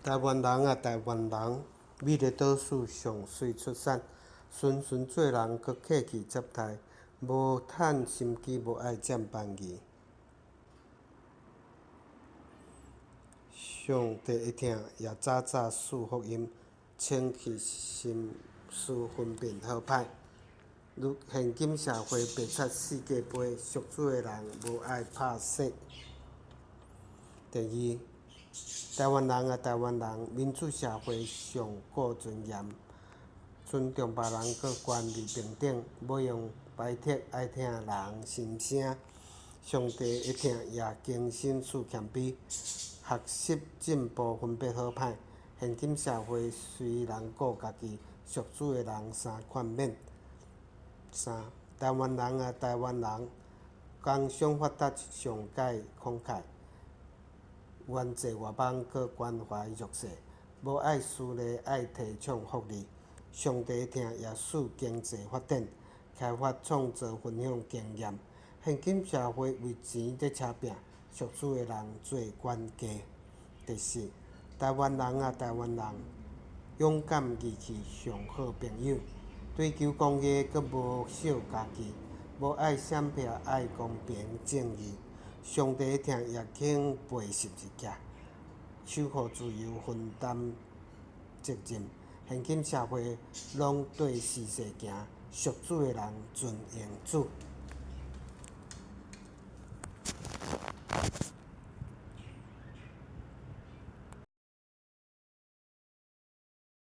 台湾人啊，台湾人，美丽岛屿上水出产，纯纯做人，搁客气接待，无趁心机，无爱占便宜。上帝会听，也早早赐福音，清气心思分辨好歹。如现今社会白贼世界杯，属主的人无爱拍摄。第二，台湾人啊，台湾人，民主社会上顾尊严，尊重别人，搁权利平等，要用排斥爱听人心声。上帝会听，也精心赐谦卑，学习进步，分别好歹。现今社会随人顾家己，属主的人三劝勉。三，台湾人啊，台湾人，工商发达，上解慷慨，援济外邦，搁关怀弱势，无爱私利，爱提倡福利。上帝会听，也使经济发展，开发创造，分享经验。现今社会为钱在扯拼，属主的人做冤家。第四，台湾人啊，台湾人，勇敢义气上好朋友，追求公义，搁无小家己，无爱闪避，爱公平正义。上帝会听，也肯背十字架，守护自由，分担责任。现今社会拢对世事行，属主的人尊应主。